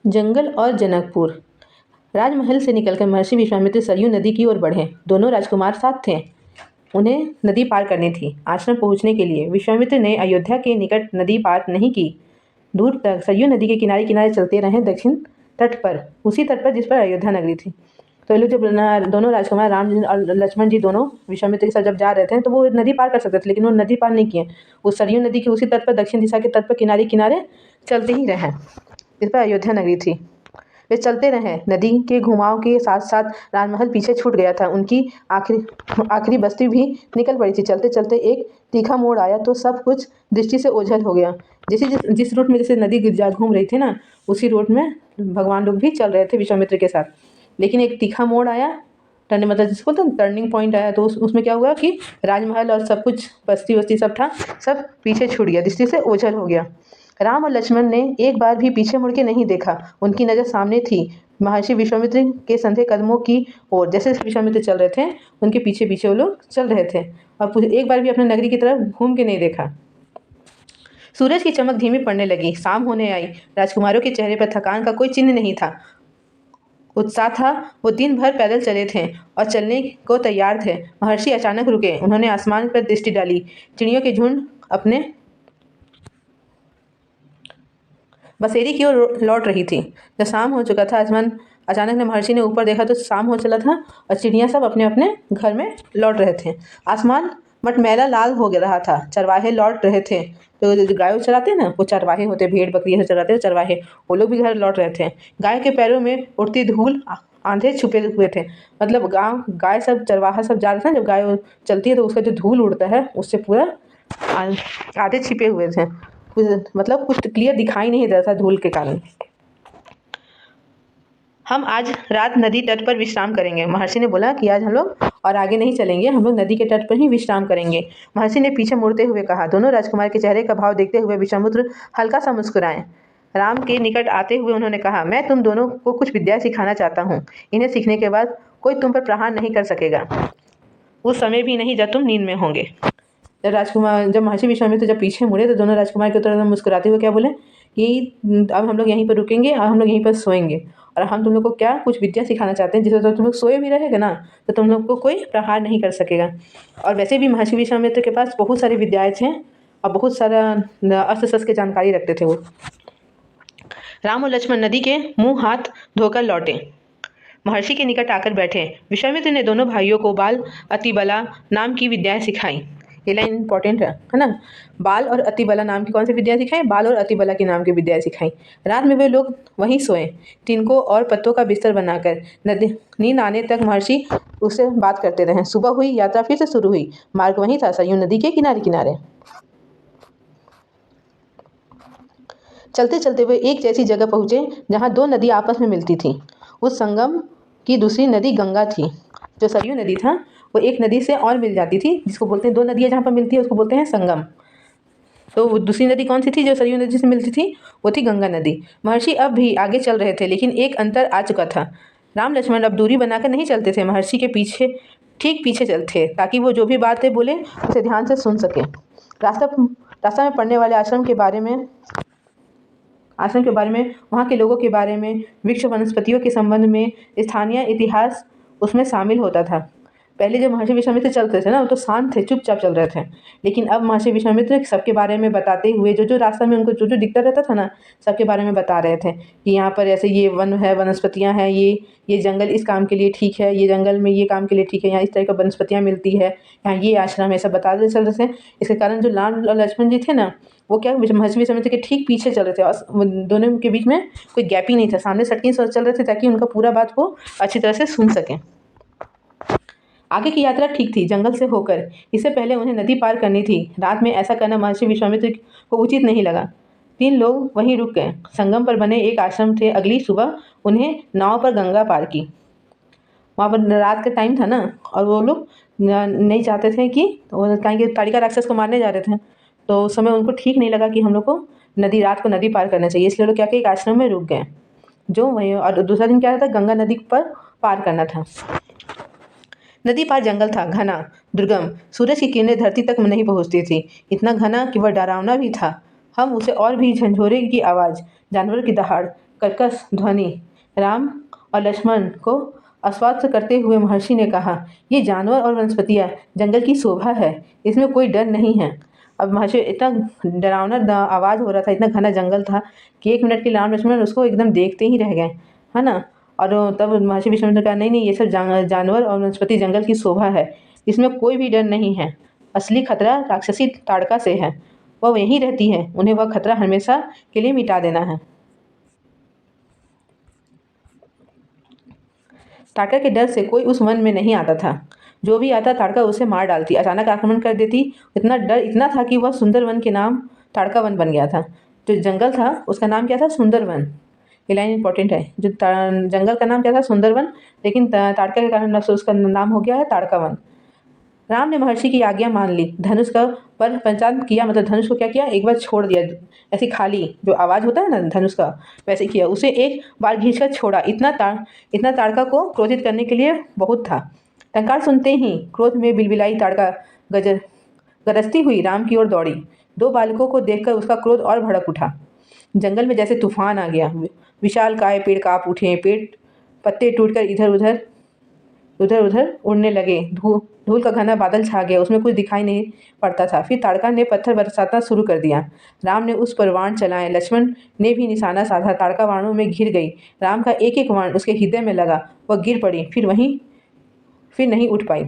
जंगल और जनकपुर। राजमहल से निकलकर महर्षि विश्वामित्र सरयू नदी की ओर बढ़े। दोनों राजकुमार साथ थे। उन्हें नदी पार करनी थी। आश्रम पहुंचने के लिए विश्वामित्र ने अयोध्या के निकट नदी पार नहीं की। दूर तक सरयू नदी के किनारे किनारे चलते रहे, दक्षिण तट पर, उसी तट पर जिस पर अयोध्या नगरी थी। तो ये लोग जब दोनों राजकुमार राम जी और लक्ष्मण जी दोनों विश्वामित्र के साथ जब जा रहे थे तो वो नदी पार कर सकते थे, लेकिन वो नदी पार नहीं किए। उस सरयू नदी के उसी तट पर, दक्षिण दिशा के तट पर किनारे किनारे चलते ही रहे, जिस पर अयोध्या नगरी थी। वे चलते रहे। नदी के घुमाव के साथ साथ राजमहल पीछे छूट गया था। उनकी आखिरी बस्ती भी निकल पड़ी थी। चलते चलते एक तीखा मोड़ आया तो सब कुछ दृष्टि से ओझल हो गया। जिस रूट में जैसे नदी घूम रही थी ना, उसी रूट में भगवान लोग भी चल रहे थे विश्वामित्र के साथ। लेकिन एक तीखा मोड़ आया, टर्निंग मतलब जिसको बोलते हैं टर्निंग पॉइंट आया, तो उसमें क्या हुआ कि राजमहल और सब कुछ बस्ती वस्ती सब था, सब पीछे छूट गया, दृष्टि से ओझल हो गया। राम और लक्ष्मण ने एक बार भी पीछे मुड़ के नहीं देखा। उनकी नज़र सामने थी, महर्षि विश्वामित्र के संधे कदमों की ओर। जैसे विश्वामित्र चल रहे थे, उनके पीछे पीछे वो लोग चल रहे थे और एक बार भी अपने नगरी की तरफ घूम के नहीं देखा। सूरज की चमक धीमी पड़ने लगी। शाम होने आई। राजकुमारों के चेहरे पर थकान का कोई चिन्ह नहीं था, उत्साह था। वो दिन भर पैदल चले थे और चलने को तैयार थे। महर्षि अचानक रुके। उन्होंने आसमान पर दृष्टि डाली। चिड़ियों के झुंड अपने बसेरी की ओर लौट रही थी। जब शाम हो चुका था, आसमान अचानक महर्षि ने ऊपर देखा तो शाम हो चला था और चिड़ियाँ सब अपने अपने घर में लौट रहे थे। आसमान मटमैला लाल हो रहा था। चरवाहे लौट रहे थे। तो जो गाय चराते हैं ना, वो चरवाहे होते, भेड़ बकरी ऐसे चराते हैं चरवाहे, वो लोग भी घर लौट रहे थे। गाय के पैरों में उड़ती धूल आंधे छुपे हुए थे। मतलब गाय सब चरवाहा सब जा रहे थे ना, जब गाय चलती है तो उसका जो धूल उड़ता है उससे पूरा आधे छिपे हुए थे। मतलब कुछ क्लियर दिखाई नहीं दे रहा था धूल के कारण। हम आज रात नदी तट पर विश्राम करेंगे। महर्षि ने बोला कि आज हम लोग और आगे नहीं चलेंगे, हम लोग नदी के तट पर ही विश्राम करेंगे। महर्षि ने पीछे मुड़ते हुए कहा। दोनों राजकुमार के चेहरे का भाव देखते हुए विश्वामित्र हल्का सा मुस्कुराए। राम के निकट आते हुए उन्होंने कहा, मैं तुम दोनों को कुछ विद्या सिखाना चाहता हूँ। इन्हें सीखने के बाद कोई तुम पर प्रहार नहीं कर सकेगा, उस समय भी नहीं जब तुम नींद में होंगे। जब महर्षि विश्वामित्र जब पीछे मुड़े तो दोनों राजकुमार की तरफ मुस्कुराते हुए क्या बोले कि अब हम लोग यहीं पर रुकेंगे और हम लोग यहीं पर सोएंगे, और हम तुम लोग को क्या कुछ विद्या सिखाना चाहते हैं जिससे तो तुम लोग सोए भी रहेगा ना, तो तुम लोग को कोई प्रहार नहीं कर सकेगा। और वैसे भी महर्षि विश्वामित्र के पास बहुत सारी विद्याएं थे और बहुत सारा अस्त्र शस्त्र की जानकारी रखते थे वो। राम और लक्ष्मण नदी के मुंह हाथ धोकर लौटे, महर्षि के निकट आकर बैठे। विश्वामित्र ने दोनों भाइयों को बाल अतिबला नाम की विद्याएं सिखाई। ये लाइन इंपॉर्टेंट है ना। बाल और अतिबला नाम की कौन सी विद्याएं सिखाई? बाल और अतिबला के नाम की विद्याएं सिखाई। रात में वे लोग वहीं सोए, तिनकों और पत्तों का बिस्तर बनाकर। नींद आने तक महर्षि उससे बात करते रहे। सुबह हुई, यात्रा फिर से शुरू हुई। मार्ग वहीं था, सरयू नदी के किनारे किनारे। चलते चलते वे एक जैसी जगह पहुंचे जहां दो नदी आपस में मिलती थी। उस संगम की दूसरी नदी गंगा थी। जो सरयू नदी था वो एक नदी से और मिल जाती थी, जिसको बोलते हैं, दो नदियाँ जहाँ पर मिलती है उसको बोलते हैं संगम। तो वो दूसरी नदी कौन सी थी जो सरयू नदी से मिलती थी? वो थी गंगा नदी। महर्षि अब भी आगे चल रहे थे, लेकिन एक अंतर आ चुका था। राम लक्ष्मण अब दूरी बनाकर नहीं चलते थे, महर्षि के पीछे, ठीक पीछे चलते, ताकि वो जो भी बातें बोले उसे ध्यान से सुन सके। रास्ता में पड़ने वाले आश्रम के बारे में, वहाँ के लोगों के बारे में, वृक्ष वनस्पतियों के संबंध में, स्थानीय इतिहास उसमें शामिल होता था। पहले जब महर्षि विश्वामित्र चलते थे ना, वो तो शांत थे, चुपचाप चल रहे थे। लेकिन अब महर्षि विश्वामित्र सबके बारे में बताते हुए, जो जो रास्ता में उनको जो जो दिखता रहता था ना, सबके बारे में बता रहे थे कि यहाँ पर ऐसे ये वन है, वनस्पतियाँ हैं, ये जंगल इस काम के लिए ठीक है, ये जंगल में ये काम के लिए ठीक है, यहाँ इस तरह की वनस्पतियाँ मिलती है, यहाँ ये आश्रम है, सब बताते चल रहे थे। इसके कारण जो राम और लक्ष्मण जी थे ना, वो क्या महर्षि विश्वामित्र के ठीक पीछे चल रहे थे और दोनों के बीच में कोई गैप ही नहीं था, सामने सटके चल रहे थे ताकि उनका पूरा बात वो अच्छी तरह से सुन सकें। आगे की यात्रा ठीक थी, जंगल से होकर। इससे पहले उन्हें नदी पार करनी थी। रात में ऐसा करना महर्षि विश्वामित्र को उचित नहीं लगा। तीन लोग वहीं रुक गए। संगम पर बने एक आश्रम थे। अगली सुबह उन्हें नाव पर गंगा पार की। वहाँ पर रात का टाइम था ना, और वो लोग नहीं चाहते थे कि कहीं कि ताड़िका राक्षस को मारने जा रहे थे, तो उस समय उनको ठीक नहीं लगा कि हम लोग को रात को नदी पार करना चाहिए। इसलिए लोग क्या किए, एक आश्रम में रुक गए जो वहीं। और दूसरा दिन क्या था, गंगा नदी पर पार करना था। नदी पार जंगल था, घना, दुर्गम। सूरज की किरणें धरती तक नहीं पहुंचती थी, इतना घना कि वह डरावना भी था। हम उसे और भी झंझोरे की आवाज़, जानवर की दहाड़, कर्कश ध्वनि। राम और लक्ष्मण को आश्वस्त करते हुए महर्षि ने कहा, ये जानवर और वनस्पतियाँ जंगल की शोभा है, इसमें कोई डर नहीं है। अब महर्षि इतना डरावना आवाज़ हो रहा था, इतना घना जंगल था कि 1 मिनट के लिए राम लक्ष्मण उसको एकदम देखते ही रह गए, है ना। और तब महर्षि विश्वामित्र ने कहा, नहीं नहीं, ये सब जानवर और वनस्पति जंगल की शोभा है, इसमें कोई भी डर नहीं है। असली खतरा राक्षसी ताड़का से है, वह वहीं रहती है, उन्हें वह खतरा हमेशा के लिए मिटा देना है। ताड़का के डर से कोई उस वन में नहीं आता था, जो भी आता ताड़का उसे मार डालती, अचानक आक्रमण कर देती। इतना डर इतना था कि वह सुंदर वन के नाम ताड़का वन बन गया था। जो जंगल था उसका नाम क्या था? सुंदर वन। ये लाइन इंपॉर्टेंट है। जो जंगल का नाम क्या था? सुंदर वन, लेकिन ताड़का के कारण उसका नाम हो गया है ताड़का वन। राम ने महर्षि की आज्ञा मान ली, धनुष का पर पंचांत किया, मतलब धनुष को क्या किया, एक बार छोड़ दिया, ऐसी खाली जो आवाज़ होता है ना धनुष का, वैसे किया, उसे एक बार खींचकर छोड़ा। इतना ताड़का को क्रोधित करने के लिए बहुत था। टंकार सुनते ही क्रोध में बिलबिलाई ताड़का गरजती हुई राम की ओर दौड़ी। 2 बालकों को देखकर उसका क्रोध और भड़क उठा। जंगल में जैसे तूफान आ गया, विशाल काय पेड़ काँप उठे, पत्ते टूटकर इधर उधर उड़ने लगे, धूल का घना बादल छा गया, उसमें कुछ दिखाई नहीं पड़ता था। फिर ताड़का ने पत्थर बरसातना शुरू कर दिया। राम ने उस पर बाण चलाए, लक्ष्मण ने भी निशाना साधा, ताड़का बाणों में घिर गई। राम का एक एक बाण उसके हृदय में लगा, वह गिर पड़ी, फिर नहीं उठ पाई।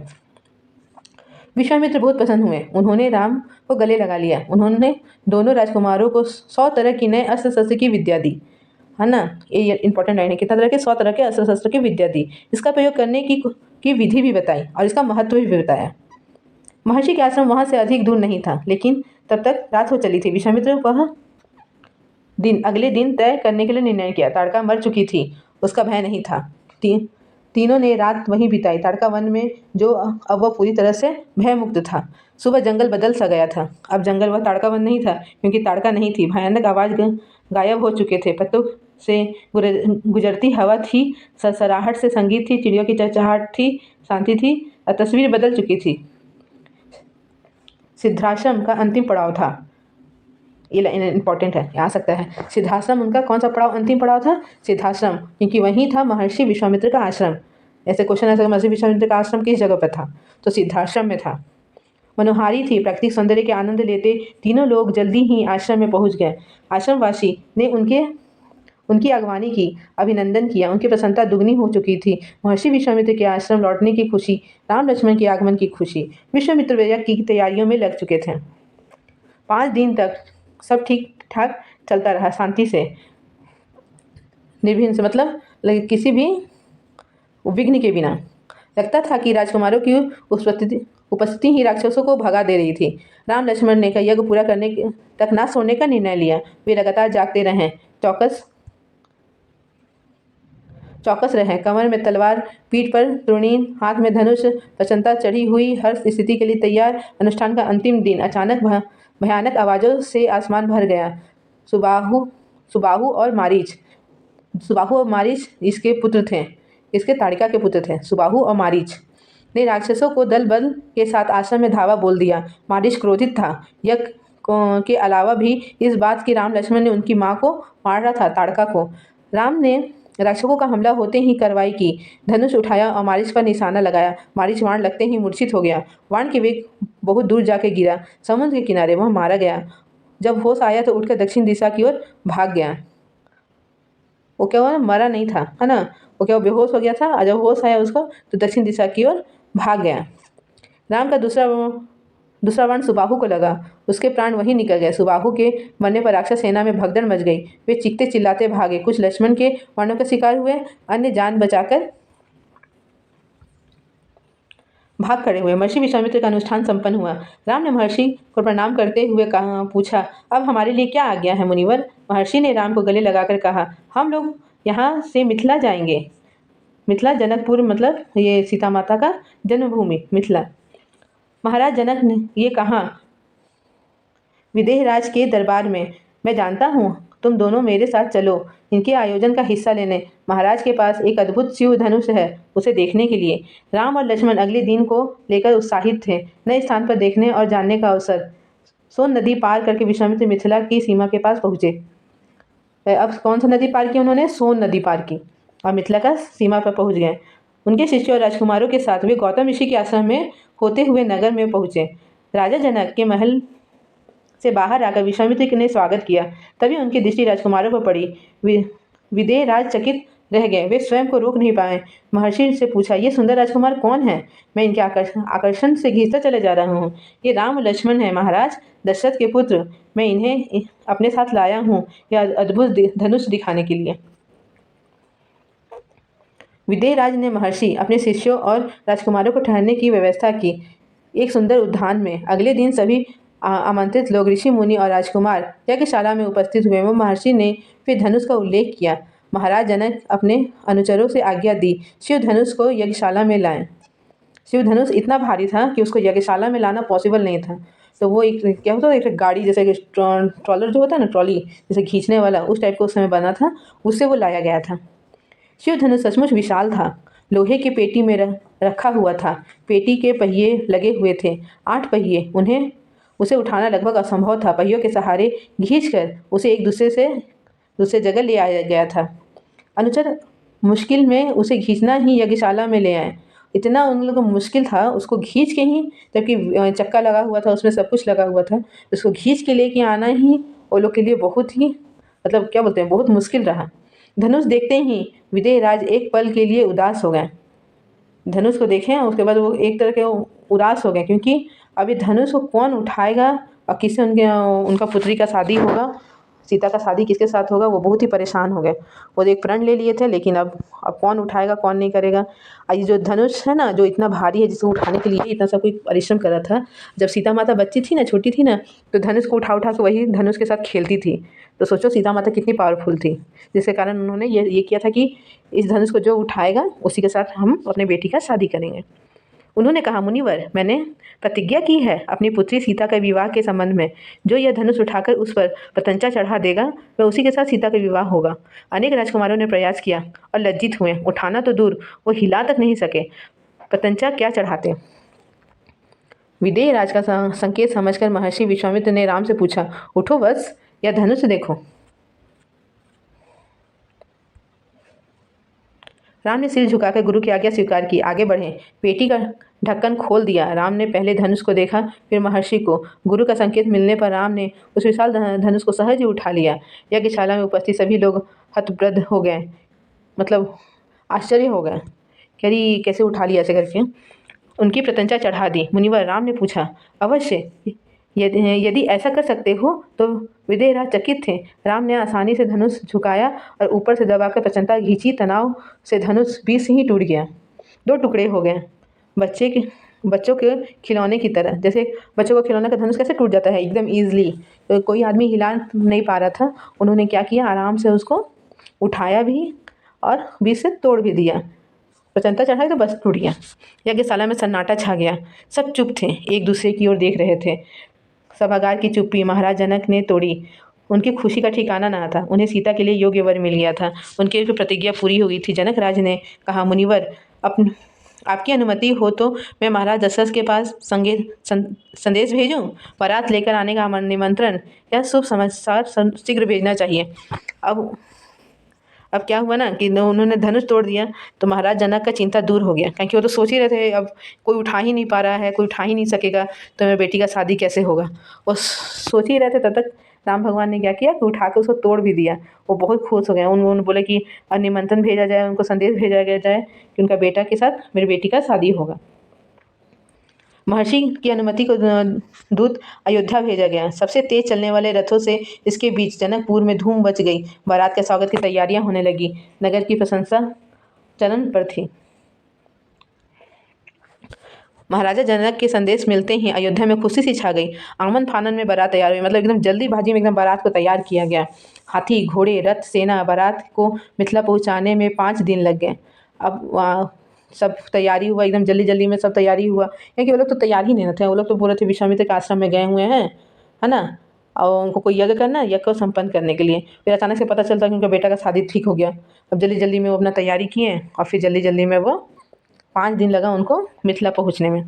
विश्वामित्र बहुत प्रसन्न हुए, उन्होंने राम को गले लगा लिया। उन्होंने दोनों राजकुमारों को 100 तरह की नए अस्त्र शस्त्र की विद्या दी, है ना। ये इंपॉर्टेंट लाइन है, कितना तरह के? 100 तरह के अस्त्र शस्त्र की विद्या दी। इसका प्रयोग करने की विधि भी बताई और इसका महत्व भी बताया। महर्षि के आश्रम वहां से अधिक दूर नहीं था, लेकिन तब तक रात हो चली थी। विश्वामित्र अगले दिन तय करने के लिए निर्णय किया। ताड़का मर चुकी थी, उसका भय नहीं था। तीनों ने रात वहीं बिताई, ताड़का वन में, जो अब वह पूरी तरह से भयमुक्त था। सुबह जंगल बदल सा गया था। अब जंगल वह ताड़का वन नहीं था, क्योंकि ताड़का नहीं थी। भयानक आवाज़ गायब हो चुके थे, पत्तों से गुजरती हवा थी, सरसराहट से संगीत थी, चिड़ियों की चहचहाट थी, शांति थी, और तस्वीर बदल चुकी थी। सिद्धाश्रम का अंतिम पड़ाव था। ये इंपॉर्टेंट है, आ सकता है। सिद्धाश्रम उनका कौन सा पड़ाव, अंतिम पड़ाव था? सिद्धाश्रम, क्योंकि वहीं था महर्षि विश्वामित्र का आश्रम। ऐसे क्वेश्चन आ सकता, महर्षि विश्वामित्र का आश्रम किस जगह पर था? तो सिद्धाश्रम में था। मनोहारी थी, प्राकृतिक सौंदर्य के आनंद लेते तीनों लोग जल्दी ही आश्रम में पहुंच गए। आश्रमवासी ने उनकी अगवानी की, अभिनंदन किया, उनकी प्रसन्नता दुगनी हो चुकी थी। महर्षि विश्वामित्र के आश्रम लौटने की खुशी, राम लक्ष्मण के आगमन की खुशी, विश्वामित्र यज्ञ की तैयारियों में लग चुके थे। 5 दिन तक सब ठीक ठाक चलता रहा, शांति से, निर्विघ्न से, मतलब किसी भी विघ्न के बिना। लगता था कि राजकुमारों की उपस्थिति ही राक्षसों को भगा दे रही थी। राम लक्ष्मण ने यज्ञ पूरा करने तक ना सोने का निर्णय लिया। वे लगातार जागते रहे, चौकस रहे, कमर में तलवार, पीठ पर त्रिणीन, हाथ में धनुष, प्रसन्नता चढ़ी हुई, हर स्थिति के लिए तैयार। अनुष्ठान का अंतिम दिन अचानक भयानक आवाज़ों से आसमान भर गया। सुबाहु और मारीच इसके पुत्र थे, इसके ताड़का के पुत्र थे। सुबाहु और मारीच ने राक्षसों को दल बल के साथ आश्रम में धावा बोल दिया। मारीच क्रोधित था, यज्ञ के अलावा भी इस बात की राम लक्ष्मण ने उनकी माँ को मार रहा था, ताड़का को। राम ने राक्षसों का हमला होते ही कार्रवाई की, धनुष उठाया और मारीच पर निशाना लगाया। मारीच बाण लगते ही मूर्छित हो गया, बाण के वेग बहुत दूर जाके गिरा, समुद्र के किनारे वह मारा गया। जब होश आया तो उठकर दक्षिण दिशा की ओर भाग गया। वो क्या हुआ? मरा नहीं था, है ना। वो क्या, बेहोश हो गया था, और जब होश आया उसको तो दक्षिण दिशा की ओर भाग गया। राम का दूसरा बाण सुबाहु को लगा, उसके प्राण वहीं निकल गए। सुबाहु के मरने पर राक्षस सेना में भगदड़ मच गई। वे चीखते चिल्लाते भागे, कुछ लक्ष्मण के बाणों का शिकार हुए, अन्य जान बचाकर भाग खड़े हुए। महर्षि विश्वामित्र का अनुष्ठान संपन्न हुआ। राम ने महर्षि को प्रणाम करते हुए पूछा, अब हमारे लिए क्या आज्ञा है मुनिवर? महर्षि ने राम को गले लगाकर कहा, हम लोग यहाँ से मिथिला जाएंगे। मिथिला जनकपुर, मतलब ये सीता माता का जन्मभूमि मिथिला। महाराज जनक ने ये कहा विदेहराज के दरबार में, मैं जानता हूँ तुम दोनों मेरे साथ चलो इनके आयोजन का हिस्सा लेने। महाराज के पास एक अद्भुत शिव धनुष है, उसे देखने के लिए। राम और लक्ष्मण अगले दिन को लेकर उत्साहित थे। नए स्थान पर देखने और जानने का अवसर, सोन नदी पार करके विश्वामित्र मिथिला की सीमा के पास पहुँचे। अब कौन सा नदी पार की उन्होंने? सोन नदी पार की और मिथिला का सीमा पर पहुँच गए। उनके शिष्यों और राजकुमारों के साथ वे गौतम ऋषि के आश्रम में होते हुए नगर में पहुँचे। राजा जनक के महल से बाहर आकर विश्वामित्र ने स्वागत किया। तभी उनकी दृष्टि राजकुमारों पर पड़ी। विदेह राज चकित रह गए, वे स्वयं को रोक नहीं पाए। महर्षि से पूछा, ये सुंदर राजकुमार कौन है? मैं इनके आकर्षण से घिसता चले जा रहा हूँ। ये राम और लक्ष्मण है, महाराज दशरथ के पुत्र। मैं इन्हें अपने साथ लाया हूँ यह अद्भुत धनुष दिखाने के लिए। विदेहराज ने महर्षि, अपने शिष्यों और राजकुमारों को ठहरने की व्यवस्था की एक सुंदर उद्यान में। अगले दिन सभी आमंत्रित लोग, ऋषि मुनि और राजकुमार यज्ञशाला में उपस्थित हुए। वो महर्षि ने फिर धनुष का उल्लेख किया। महाराज जनक अपने अनुचरों से आज्ञा दी, शिव धनुष को यज्ञशाला में लाएं। शिव धनुष इतना भारी था कि उसको यज्ञशाला में लाना पॉसिबल नहीं था। तो वो एक क्या होता है, एक गाड़ी जैसे कि ट्रॉलर जो होता है ना, ट्रॉली जैसे खींचने वाला, उस टाइप का उस समय बना था, उससे वो लाया गया था। शिव धनुष सचमुच विशाल था, लोहे की पेटी में रखा हुआ था। पेटी के पहिए लगे हुए थे, 8 पहिए। उसे उठाना लगभग असंभव था। पहियों के सहारे खींचकर उसे एक दूसरे जगह ले आया गया था। अनुचर मुश्किल में उसे खींचना ही यज्ञशाला में ले आए। इतना उन लोगों को मुश्किल था उसको खींच के ही, जबकि चक्का लगा हुआ था, उसमें सब कुछ लगा हुआ था, उसको खींच के लेके आना ही वो लोग के लिए बहुत ही, मतलब क्या बोलते हैं, बहुत मुश्किल रहा। धनुष देखते ही विदेहराज एक पल के लिए उदास हो गए। धनुष को देखें उसके बाद वो एक तरह के उदास हो गए, क्योंकि अभी धनुष को कौन उठाएगा और किससे उनका पुत्री का शादी होगा, सीता का शादी किसके साथ होगा, वो बहुत ही परेशान हो गए। वो एक प्रण ले लिए थे, लेकिन अब कौन उठाएगा कौन नहीं करेगा। ये जो धनुष है ना, जो इतना भारी है, जिसको उठाने के लिए इतना सब कोई परिश्रम कर रहा था। जब सीता माता बच्ची थी ना, छोटी थी ना, तो धनुष को उठा उठा के वही धनुष के साथ खेलती थी। तो सोचो सीता माता कितनी पावरफुल थी, जिसके कारण उन्होंने ये किया था कि इस धनुष को जो उठाएगा उसी के साथ हम अपने बेटी का शादी करेंगे। उन्होंने कहा, मुनिवर, मैंने प्रतिज्ञा की है अपनी पुत्री सीता के विवाह के संबंध में। जो यह धनुष उठाकर उस पर प्रत्यंचा चढ़ा देगा, वह उसी के साथ सीता का विवाह होगा। अनेक राजकुमारों ने प्रयास किया और लज्जित हुए। उठाना तो दूर, वो हिला तक नहीं सके, प्रत्यंचा क्या चढ़ाते। विदेह राज का संकेत समझकर महर्षि विश्वामित्र ने राम से पूछा, उठो वत्स, यह धनुष देखो। राम ने सिर झुकाकर गुरु की आज्ञा स्वीकार की। आगे बढ़े, पेटी का ढक्कन खोल दिया। राम ने पहले धनुष को देखा, फिर महर्षि को। गुरु का संकेत मिलने पर राम ने उस विशाल धनुष को सहज ही उठा लिया। यज्ञशाला में उपस्थित सभी लोग हतप्रभ हो गए, मतलब आश्चर्य हो गए, कि कैसे उठा लिया ऐसे करके। उनकी प्रत्यंचा चढ़ा दी। मुनिवर, राम ने पूछा, अवश्य, यदि ऐसा कर सकते हो तो। विदेहराज चकित थे। राम ने आसानी से धनुष झुकाया और ऊपर से दबाकर प्रचंडता खींची। तनाव से धनुष बीच से ही टूट गया, 2 टुकड़े हो गए। बच्चों के खिलौने की तरह, जैसे बच्चों को खिलौने का धनुष कैसे टूट जाता है एकदम ईजिली। तो कोई आदमी हिला नहीं पा रहा था। उन्होंने क्या किया, आराम से उसको उठाया भी और बीच से तोड़ भी दिया। प्रचंडता चढ़ाई तो बस टूट गया। यज्ञशाला में सन्नाटा छा गया। सब चुप थे, एक दूसरे की ओर देख रहे थे। सभागार की चुप्पी महाराज जनक ने तोड़ी। उनकी खुशी का ठिकाना ना था। उन्हें सीता के लिए योग्य वर मिल गया था। उनकी प्रतिज्ञा पूरी हो गई थी। जनक राज ने कहा, मुनिवर, आपकी अनुमति हो तो मैं महाराज दशरथ के पास संदेश भेजूं। बारात लेकर आने का निमंत्रण, यह शुभ समाचार शीघ्र भेजना चाहिए। अब क्या हुआ ना कि उन्होंने धनुष तोड़ दिया, तो महाराज जनक का चिंता दूर हो गया, क्योंकि वो तो सोच ही रहे थे अब कोई उठा ही नहीं पा रहा है, कोई उठा ही नहीं सकेगा, तो मेरी बेटी का शादी कैसे होगा। वो सोच ही रहे थे। तब तक राम भगवान ने क्या किया कि उठा के उसको तोड़ भी दिया। वो बहुत खुश हो गए। उन्होंने बोले कि निमंत्रण भेजा जाए, उनको संदेश भेजा जाए कि उनका बेटा के साथ मेरी बेटी का शादी होगा। महर्षि की अनुमति को दूत अयोध्या भेजा गया। सबसे तेज चलने वाले रथों से इसके बीच जनकपुर में धूम मच गई। बारात के स्वागत की तैयारियां होने लगी। नगर की प्रशंसा चरण पर थी। महाराजा जनक के संदेश मिलते ही अयोध्या में खुशी सी छा गई। आंगन फानन में बारात तैयार हुई, मतलब एकदम जल्दीबाजी में एकदम बारात को तैयार किया गया। हाथी, घोड़े, रथ, सेना, बारात को मिथिला पहुँचाने में 5 दिन लग गए। अब सब तैयारी हुआ, एकदम जल्दी जल्दी में सब तैयारी हुआ, क्योंकि वो लोग तो तैयार ही नहीं थे। वो लोग तो बोल रहे थे विश्वामित्र के आश्रम में गए हुए हैं, है ना, और उनको कोई यज्ञ करना, यज्ञ को संपन्न करने के लिए। फिर अचानक से पता चलता कि उनका बेटा का शादी ठीक हो गया। अब जल्दी जल्दी में वो अपना तैयारी किए और फिर जल्दी जल्दी में वो 5 दिन लगा उनको मिथिला पहुँचने में।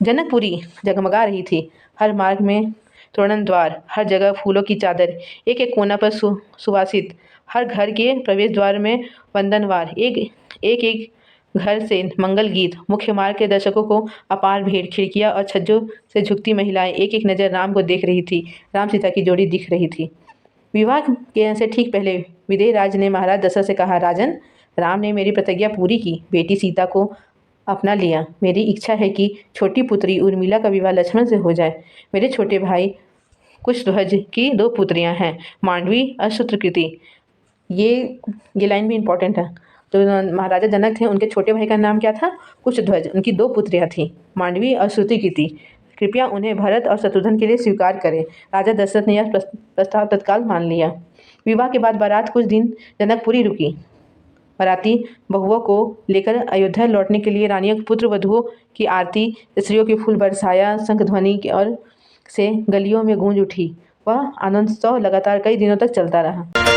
जनकपुरी जगमगा रही थी। हर मार्ग में तोरण द्वार, हर जगह फूलों की चादर, एक एक कोना पर सुवासित, हर घर के प्रवेश द्वार में वंदनवार, एक घर से मंगल गीत, मुख्य मार्ग के दर्शकों को अपार भीड़, खिड़कियां और छज्जों से झुकती महिलाएं, एक एक नजर राम को देख रही थी। राम सीता की जोड़ी दिख रही थी। विवाह के से ठीक पहले विदेह राज ने महाराज दशरथ से कहा, राजन, राम ने मेरी प्रतिज्ञा पूरी की, बेटी सीता को अपना लिया। मेरी इच्छा है कि छोटी पुत्री उर्मिला का विवाह लक्ष्मण से हो जाए। मेरे छोटे भाई कुशध्वज की 2 पुत्रियां हैं, मांडवी और शत्रुकृति। ये लाइन भी इम्पोर्टेंट है। तो महाराजा जनक थे, उनके छोटे भाई का नाम क्या था? कुशध्वज। उनकी 2 पुत्रियां थीं, मांडवी और श्रुतिकृति। कृपया उन्हें भरत और शत्रुघ्न के लिए स्वीकार करें। राजा दशरथ ने यह प्रस्ताव तत्काल मान लिया। विवाह के बाद बारात कुछ दिन जनकपुरी रुकी। बाराती बहुओं को लेकर अयोध्या लौटने के लिए रानियों पुत्र वधुओं की आरती, स्त्रियों के फूल बरसाया, शंख ध्वनि और से गलियों में गूंज उठी। वह आनंदोत्सव लगातार कई दिनों तक चलता रहा।